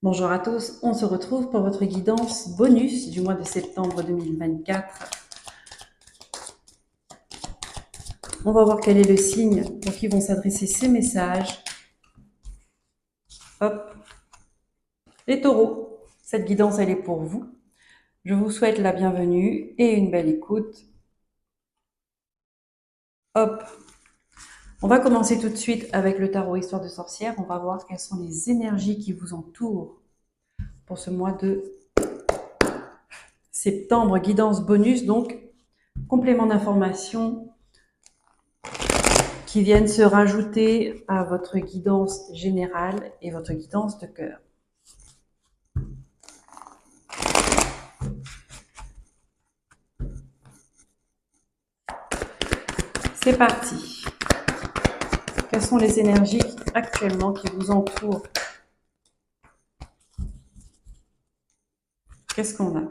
Bonjour à tous, on se retrouve pour votre guidance bonus du mois de septembre 2024. On va voir quel est le signe pour qui vont s'adresser ces messages. Hop, les taureaux, cette guidance elle est pour vous. Je vous souhaite la bienvenue et une belle écoute. Hop, on va commencer tout de suite avec le tarot Histoire de sorcière. On va voir quelles sont les énergies qui vous entourent pour ce mois de septembre. Guidance bonus, donc complément d'information qui viennent se rajouter à votre guidance générale et votre guidance de cœur. C'est parti. Quelles sont les énergies actuellement qui vous entourent? Qu'est-ce qu'on a?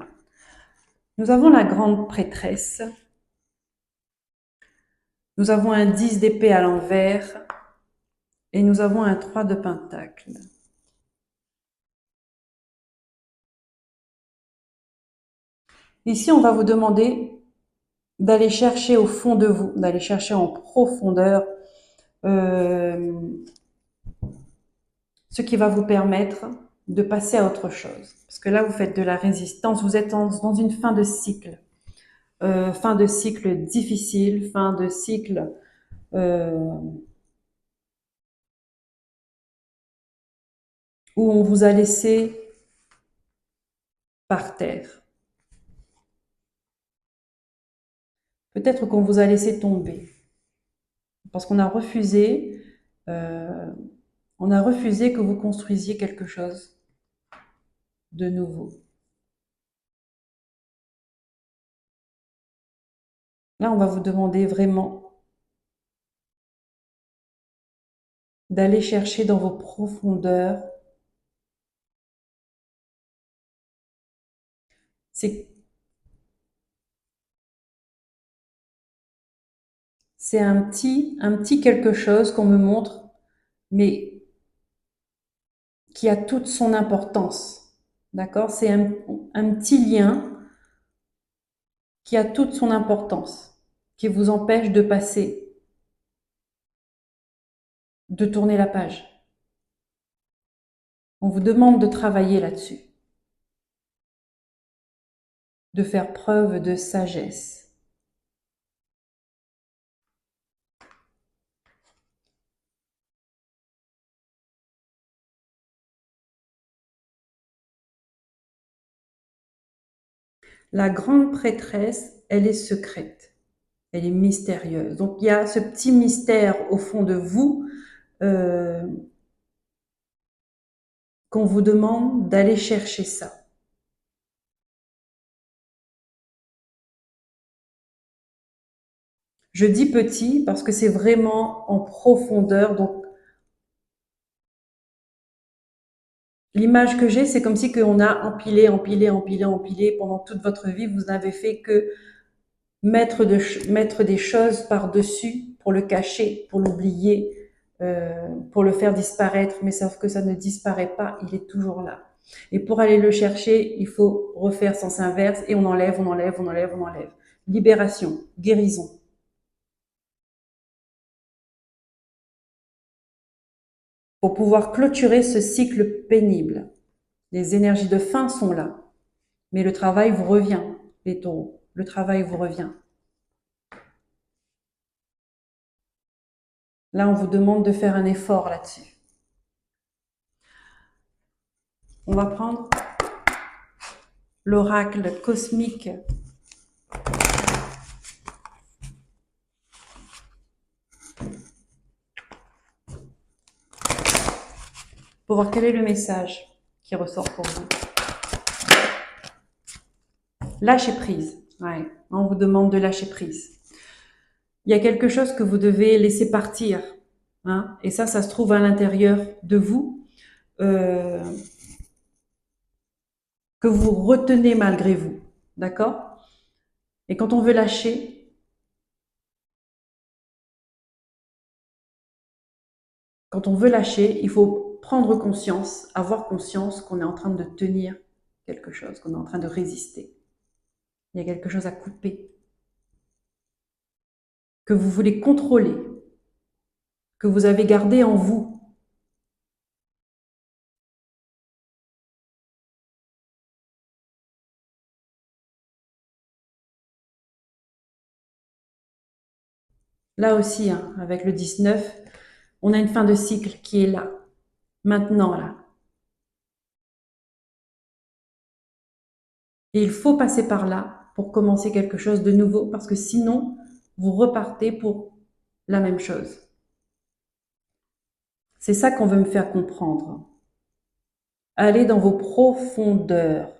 Nous avons la grande prêtresse. Nous avons un 10 d'épée à l'envers. Et nous avons un 3 de pentacle. Ici, on va vous demander d'aller chercher au fond de vous, d'aller chercher en profondeur ce qui va vous permettre de passer à autre chose. Parce que là, vous faites de la résistance, vous êtes dans une fin de cycle. Fin de cycle difficile, fin de cycle où on vous a laissé par terre. Peut-être qu'on vous a laissé tomber. Parce qu'on a refusé, que vous construisiez quelque chose de nouveau. Là, on va vous demander vraiment d'aller chercher dans vos profondeurs. C'est un petit quelque chose qu'on me montre, mais qui a toute son importance. D'accord? C'est un petit lien qui a toute son importance, qui vous empêche de passer, de tourner la page. On vous demande de travailler là-dessus, de faire preuve de sagesse. La grande prêtresse, elle est secrète, elle est mystérieuse. Donc il y a ce petit mystère au fond de vous qu'on vous demande d'aller chercher ça. Je dis petit parce que c'est vraiment en profondeur. Donc l'image que j'ai, c'est comme si on a empilé, empilé, empilé, empilé pendant toute votre vie. Vous n'avez fait que mettre des choses par-dessus pour le cacher, pour l'oublier, pour le faire disparaître, mais sauf que ça ne disparaît pas, il est toujours là. Et pour aller le chercher, il faut refaire sens inverse et on enlève, on enlève, on enlève, on enlève. Libération, guérison. Pour pouvoir clôturer ce cycle pénible. Les énergies de fin sont là, mais le travail vous revient, les taureaux. Le travail vous revient. Là, on vous demande de faire un effort là-dessus. On va prendre l'oracle cosmique pour voir quel est le message qui ressort pour vous. Lâcher prise. Ouais, on vous demande de lâcher prise. Il y a quelque chose que vous devez laisser partir. Hein, et ça se trouve à l'intérieur de vous, que vous retenez malgré vous. D'accord? Et quand on veut lâcher, il faut prendre conscience, avoir conscience qu'on est en train de tenir quelque chose, qu'on est en train de résister. Il y a quelque chose à couper, que vous voulez contrôler, que vous avez gardé en vous. Là aussi, hein, avec le 19, on a une fin de cycle qui est là, maintenant là. Et il faut passer par là pour commencer quelque chose de nouveau, parce que sinon, vous repartez pour la même chose. C'est ça qu'on veut me faire comprendre. Allez dans vos profondeurs.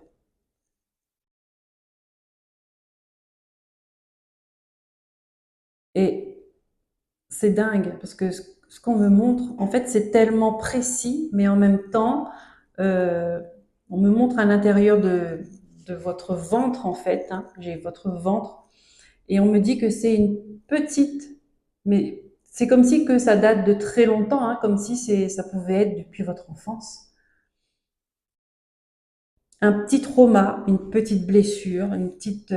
Et c'est dingue, parce que ce qu'on me montre, en fait, c'est tellement précis, mais en même temps, euh, on me montre à l'intérieur de votre ventre, en fait, hein, j'ai votre ventre, et on me dit que c'est une petite, mais c'est comme si que ça date de très longtemps, hein, comme si ça pouvait être depuis votre enfance. Un petit trauma, une petite blessure, une petite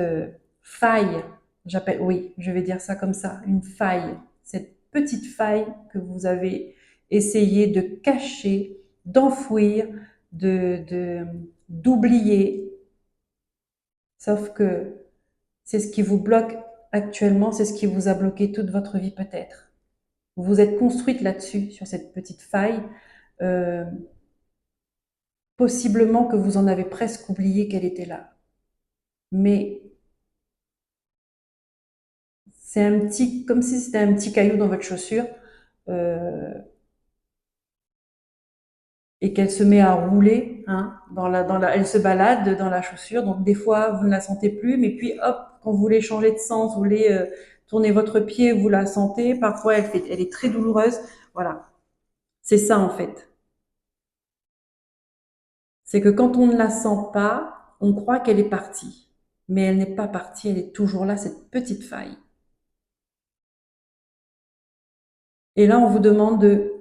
faille, j'appelle, oui, je vais dire ça comme ça, une faille. Cette petite faille que vous avez essayé de cacher, d'enfouir, d'oublier. Sauf que c'est ce qui vous bloque actuellement, c'est ce qui vous a bloqué toute votre vie peut-être. Vous vous êtes construite là-dessus, sur cette petite faille. Euh, Possiblement que vous en avez presque oublié qu'elle était là. Mais c'est un petit, comme si c'était un petit caillou dans votre chaussure, euh, et qu'elle se met à rouler, hein, elle se balade dans la chaussure. Donc des fois vous ne la sentez plus, mais puis hop, quand vous voulez changer de sens, vous voulez tourner votre pied, vous la sentez. Parfois elle est très douloureuse. Voilà, c'est ça en fait. C'est que quand on ne la sent pas, on croit qu'elle est partie, mais elle n'est pas partie. Elle est toujours là, cette petite faille. Et là on vous demande de,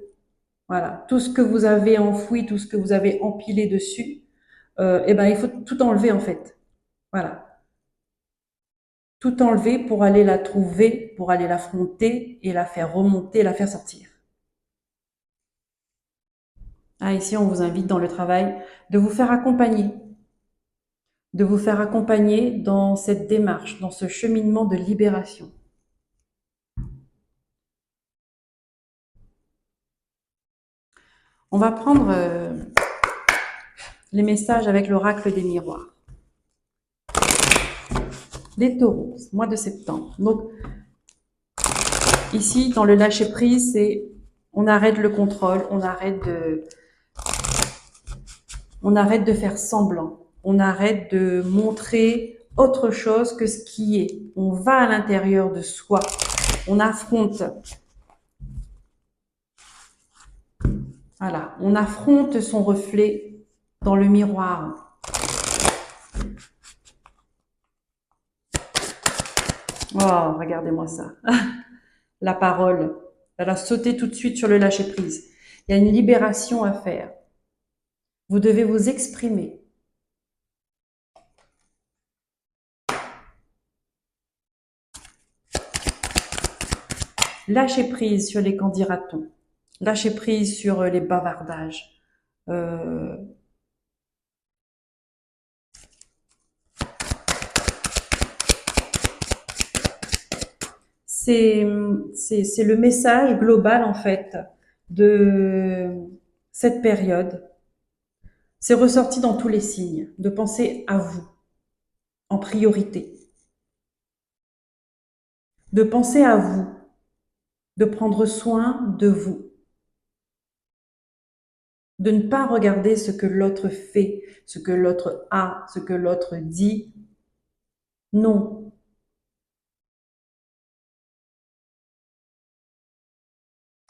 voilà, tout ce que vous avez enfoui, tout ce que vous avez empilé dessus, eh ben, il faut tout enlever en fait. Voilà. Tout enlever pour aller la trouver, pour aller l'affronter et la faire remonter, la faire sortir. Ah, ici, on vous invite dans le travail de vous faire accompagner dans cette démarche, dans ce cheminement de libération. On va prendre les messages avec l'oracle des miroirs. Les taureaux, mois de septembre. Donc, ici, dans le lâcher-prise, c'est on arrête le contrôle, on arrête de faire semblant, on arrête de montrer autre chose que ce qui est. On va à l'intérieur de soi, on affronte. Voilà, on affronte son reflet dans le miroir. Oh, regardez-moi ça. La parole, elle a sauté tout de suite sur le lâcher-prise. Il y a une libération à faire. Vous devez vous exprimer. Lâcher prise sur les qu'en dira-t-on. Lâcher prise sur les bavardages. Euh, c'est le message global en fait de cette période. C'est ressorti dans tous les signes, de penser à vous en priorité, de penser à vous, de prendre soin de vous, de ne pas regarder ce que l'autre fait, ce que l'autre a, ce que l'autre dit. Non.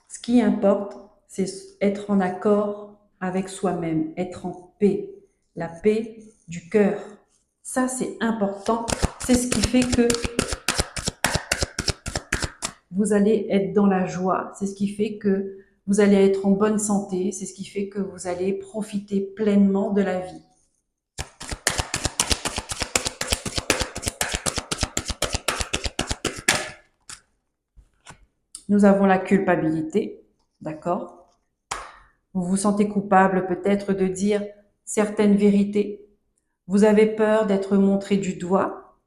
Ce qui importe, c'est être en accord avec soi-même, être en paix, la paix du cœur. Ça, c'est important. C'est ce qui fait que vous allez être dans la joie. C'est ce qui fait que vous allez être en bonne santé, c'est ce qui fait que vous allez profiter pleinement de la vie. Nous avons la culpabilité, d'accord? Vous vous sentez coupable peut-être de dire certaines vérités. Vous avez peur d'être montré du doigt.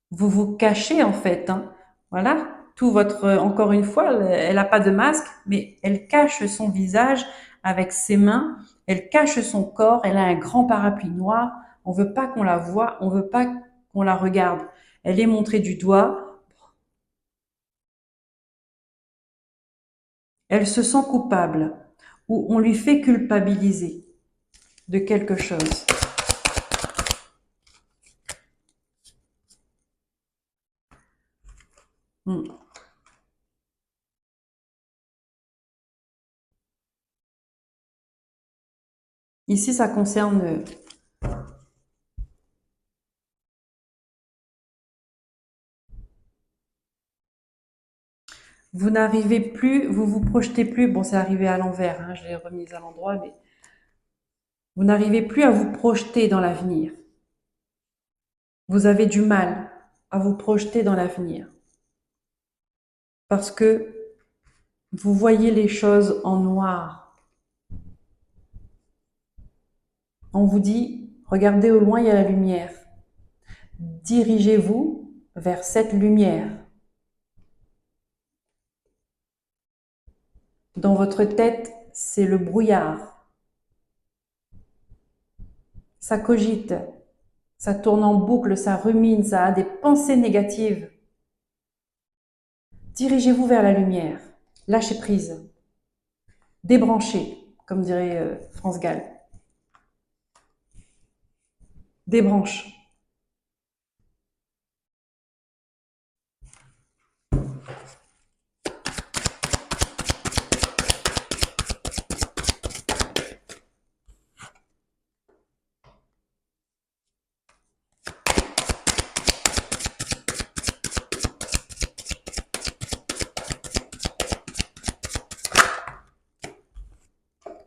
Vous vous cachez en fait, hein. Voilà, tout votre, encore une fois, elle n'a pas de masque, mais elle cache son visage avec ses mains, elle cache son corps, elle a un grand parapluie noir. On veut pas qu'on la voie, on veut pas qu'on la regarde. Elle est montrée du doigt. Elle se sent coupable ou on lui fait culpabiliser de quelque chose. Hmm. Ici, ça concerne, vous n'arrivez plus, vous vous projetez plus, bon, c'est arrivé à l'envers, hein, je l'ai remise à l'endroit, mais vous n'arrivez plus à vous projeter dans l'avenir. Vous avez du mal à vous projeter dans l'avenir parce que vous voyez les choses en noir. On vous dit, regardez au loin, il y a la lumière. Dirigez-vous vers cette lumière. Dans votre tête, c'est le brouillard. Ça cogite, ça tourne en boucle, ça rumine, ça a des pensées négatives. Dirigez-vous vers la lumière. Lâchez prise. Débranchez, comme dirait France Gall. Débranche.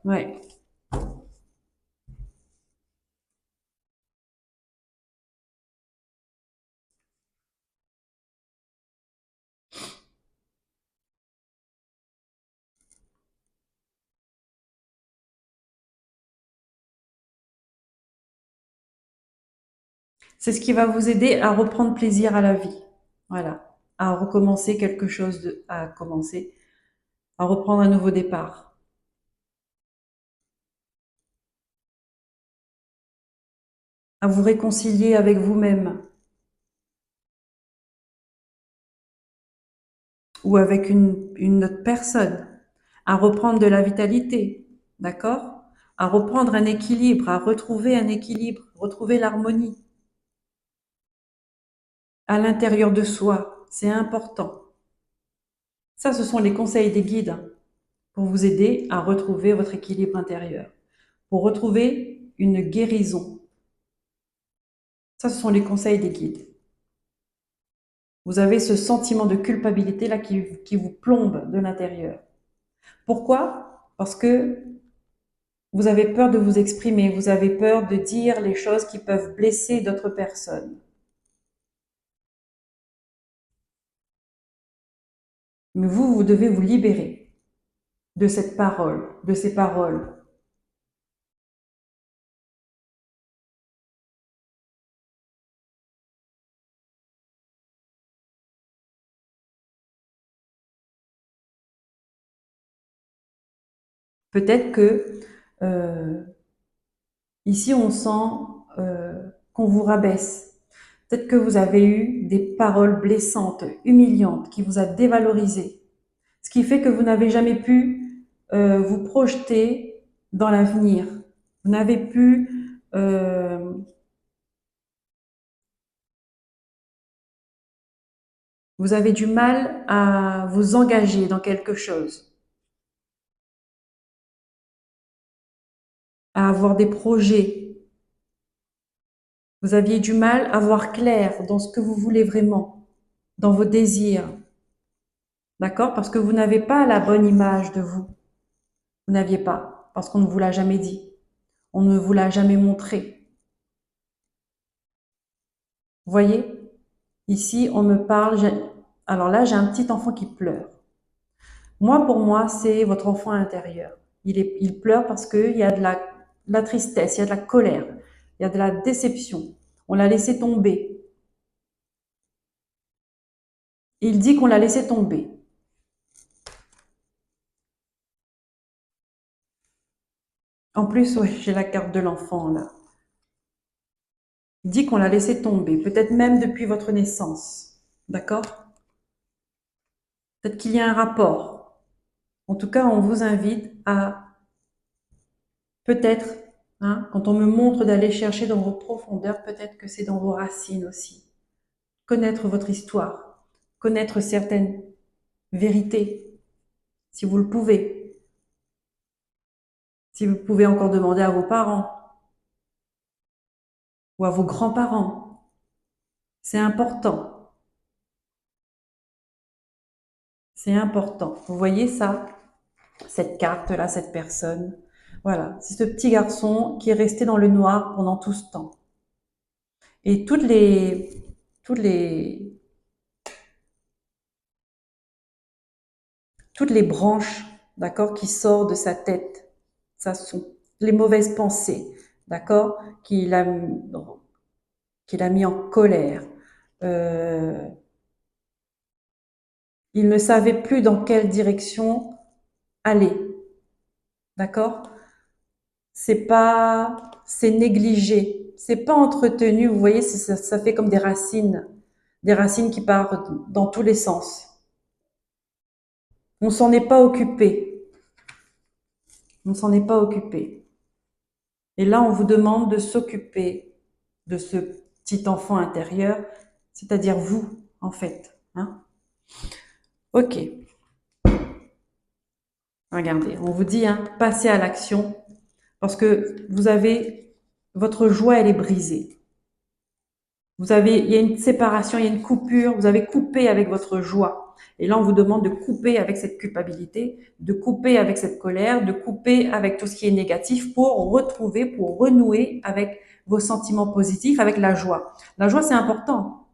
Ouais. C'est ce qui va vous aider à reprendre plaisir à la vie. Voilà. À recommencer quelque chose à commencer, à reprendre un nouveau départ. À vous réconcilier avec vous-même ou avec une autre personne. À reprendre de la vitalité. D'accord? À reprendre un équilibre, à retrouver un équilibre, retrouver l'harmonie à l'intérieur de soi. C'est important. Ça, ce sont les conseils des guides pour vous aider à retrouver votre équilibre intérieur, pour retrouver une guérison. Ça, ce sont les conseils des guides. Vous avez ce sentiment de culpabilité là qui vous plombe de l'intérieur. Pourquoi? Parce que vous avez peur de vous exprimer, vous avez peur de dire les choses qui peuvent blesser d'autres personnes. Mais vous devez vous libérer de cette parole, de ces paroles. Peut-être que euh, ici on sent qu'on vous rabaisse. Peut-être que vous avez eu des paroles blessantes, humiliantes, qui vous a dévalorisé. Ce qui fait que vous n'avez jamais pu vous projeter dans l'avenir. Vous n'avez pu... vous avez du mal à vous engager dans quelque chose, à avoir des projets. Vous aviez du mal à voir clair dans ce que vous voulez vraiment, dans vos désirs. D'accord? Parce que vous n'avez pas la bonne image de vous. Vous n'aviez pas, parce qu'on ne vous l'a jamais dit. On ne vous l'a jamais montré. Vous voyez? Ici, on me parle. Alors là, j'ai un petit enfant qui pleure. Moi, pour moi, c'est votre enfant intérieur. Il pleure parce qu'il y a de la tristesse, il y a de la colère, il y a de la déception. On l'a laissé tomber. Il dit qu'on l'a laissé tomber. En plus, ouais, j'ai la carte de l'enfant là. Il dit qu'on l'a laissé tomber, peut-être même depuis votre naissance. D'accord? Peut-être qu'il y a un rapport. En tout cas, on vous invite à peut-être, hein, quand on me montre d'aller chercher dans vos profondeurs, peut-être que c'est dans vos racines aussi. Connaître votre histoire, connaître certaines vérités, si vous le pouvez. Si vous pouvez encore demander à vos parents ou à vos grands-parents. C'est important. C'est important. Vous voyez ça? Cette carte-là, cette personne. Voilà. C'est ce petit garçon qui est resté dans le noir pendant tout ce temps. Et toutes les, toutes les branches, d'accord, qui sortent de sa tête, ça sont les mauvaises pensées, d'accord, qu'il a mis en colère. Euh, il ne savait plus dans quelle direction aller, d'accord. C'est négligé, c'est pas entretenu. Vous voyez, ça fait comme des racines qui partent dans tous les sens. On s'en est pas occupé, on s'en est pas occupé. Et là, on vous demande de s'occuper de ce petit enfant intérieur, c'est-à-dire vous, en fait. Hein. Ok, regardez, on vous dit, hein, passez à l'action, parce que votre joie, elle est brisée. Il y a une séparation, il y a une coupure, vous avez coupé avec votre joie. Et là, on vous demande de couper avec cette culpabilité, de couper avec cette colère, de couper avec tout ce qui est négatif pour retrouver, pour renouer avec vos sentiments positifs, avec la joie. La joie, c'est important.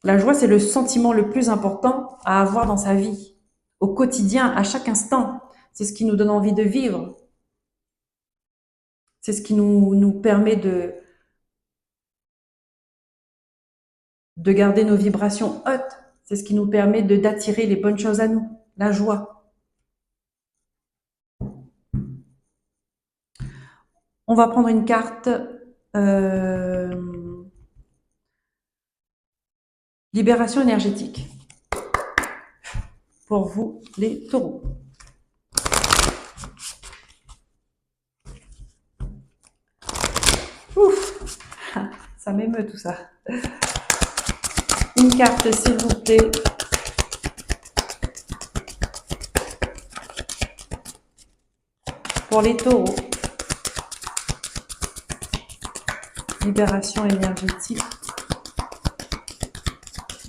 La joie, c'est le sentiment le plus important à avoir dans sa vie, au quotidien, à chaque instant. C'est ce qui nous donne envie de vivre. C'est ce qui nous permet de garder nos vibrations hautes. C'est ce qui nous permet d'attirer les bonnes choses à nous, la joie. On va prendre une carte libération énergétique pour vous, les taureaux. Ouf, ça m'émeut tout ça. Une carte, s'il vous plaît. Pour les taureaux. Libération énergétique.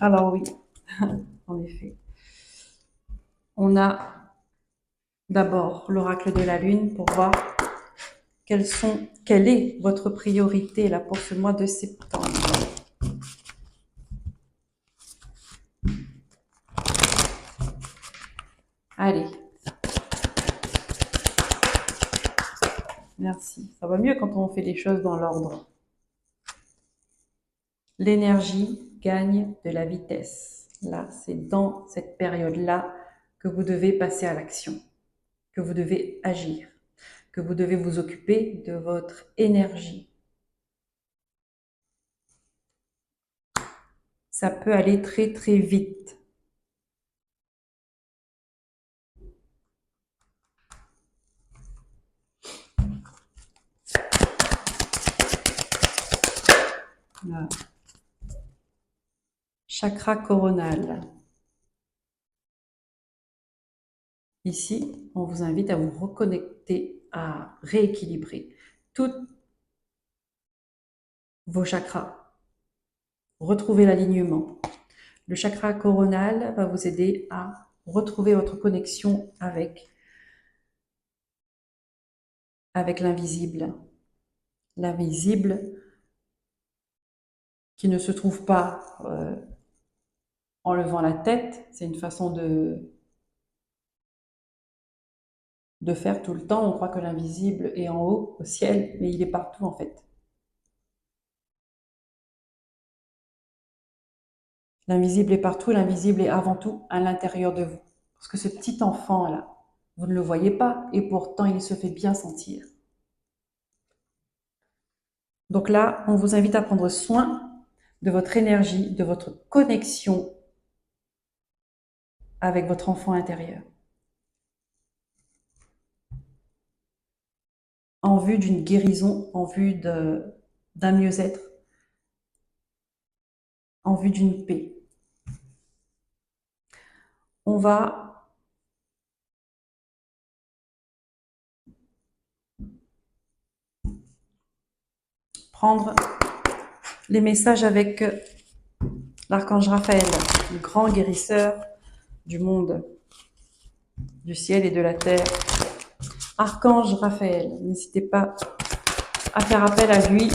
Alors oui, en effet. On a d'abord l'oracle de la lune pour voir quelle est votre priorité là pour ce mois de septembre. Allez. Merci. Ça va mieux quand on fait les choses dans l'ordre. L'énergie gagne de la vitesse. Là, c'est dans cette période-là que vous devez passer à l'action, que vous devez agir, que vous devez vous occuper de votre énergie. Ça peut aller très très vite. Voilà. Chakra coronal. Ici, on vous invite à vous reconnecter, à rééquilibrer tous vos chakras. Retrouver l'alignement. Le chakra coronal va vous aider à retrouver votre connexion avec l'invisible. L'invisible qui ne se trouve pas en levant la tête, c'est une façon de faire tout le temps. On croit que l'invisible est en haut, au ciel, mais il est partout en fait. L'invisible est partout, l'invisible est avant tout à l'intérieur de vous. Parce que ce petit enfant-là, vous ne le voyez pas et pourtant il se fait bien sentir. Donc là, on vous invite à prendre soin de votre énergie, de votre connexion avec votre enfant intérieur. En vue d'une guérison, en vue d'un mieux-être, en vue d'une paix. On va prendre les messages avec l'archange Raphaël, le grand guérisseur du monde, du ciel et de la terre. Archange Raphaël, n'hésitez pas à faire appel à lui.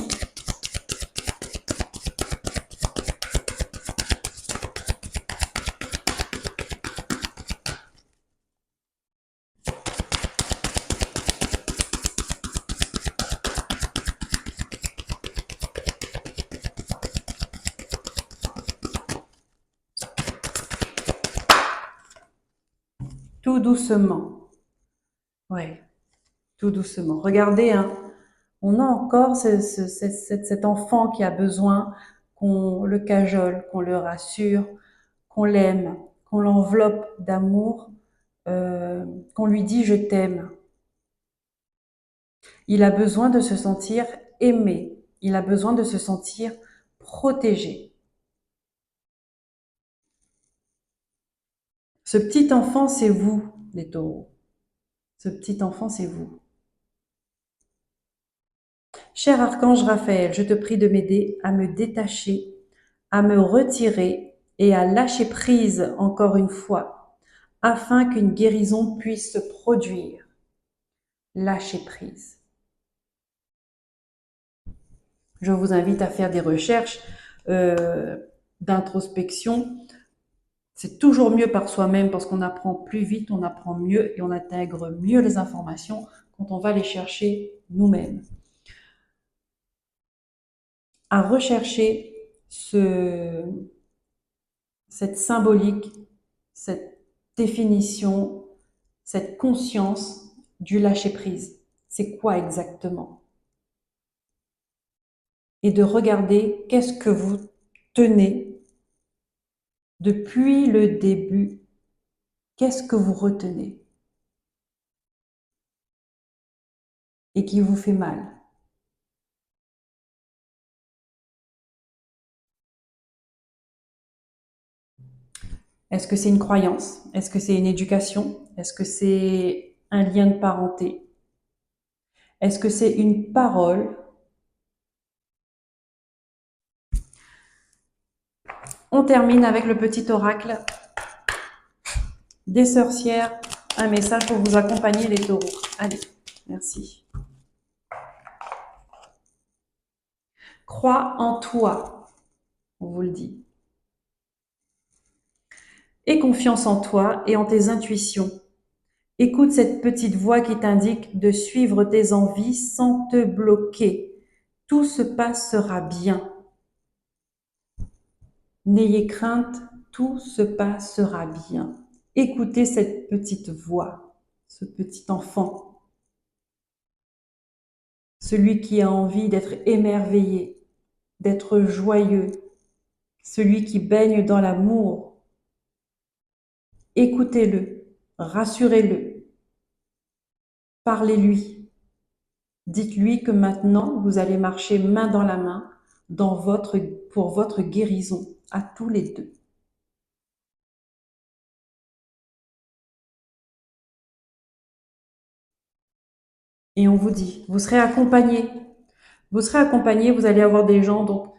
Tout doucement. Ouais, tout doucement. Regardez, hein, on a encore cet enfant qui a besoin qu'on le cajole, qu'on le rassure, qu'on l'aime, qu'on l'enveloppe d'amour, qu'on lui dit je t'aime. Il a besoin de se sentir aimé, il a besoin de se sentir protégé. Ce petit enfant, c'est vous, les taureaux. Ce petit enfant, c'est vous. Cher archange Raphaël, je te prie de m'aider à me détacher, à me retirer et à lâcher prise encore une fois, afin qu'une guérison puisse se produire. Lâcher prise. Je vous invite à faire des recherches d'introspection. C'est toujours mieux par soi-même parce qu'on apprend plus vite, on apprend mieux et on intègre mieux les informations quand on va les chercher nous-mêmes. À rechercher cette symbolique, cette définition, cette conscience du lâcher-prise. C'est quoi exactement? Et de regarder qu'est-ce que vous tenez depuis le début. Qu'est-ce que vous retenez et qui vous fait mal? Est-ce que c'est une croyance? Est-ce que c'est une éducation? Est-ce que c'est un lien de parenté? Est-ce que c'est une parole? On termine avec le petit oracle des sorcières. Un message pour vous accompagner les taureaux. Allez, merci. Crois en toi, on vous le dit. Aie confiance en toi et en tes intuitions. Écoute cette petite voix qui t'indique de suivre tes envies sans te bloquer. Tout se passera bien. N'ayez crainte, tout se passera bien. Écoutez cette petite voix, ce petit enfant, celui qui a envie d'être émerveillé, d'être joyeux, celui qui baigne dans l'amour. Écoutez-le, rassurez-le, parlez-lui. Dites-lui que maintenant, vous allez marcher main dans la main pour votre guérison, à tous les deux. Et on vous dit, vous serez accompagné. Vous serez accompagné, vous allez avoir des gens donc,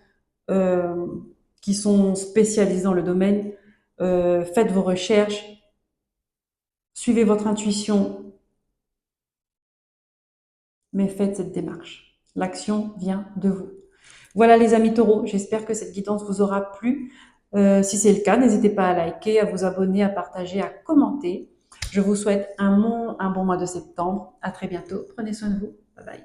qui sont spécialisés dans le domaine. Faites vos recherches, Suivez votre intuition, mais faites cette démarche. L'action vient de vous. Voilà les amis taureaux, j'espère que cette guidance vous aura plu. Si c'est le cas, n'hésitez pas à liker, à vous abonner, à partager, à commenter. Je vous souhaite un bon mois de septembre. À très bientôt. Prenez soin de vous. Bye bye.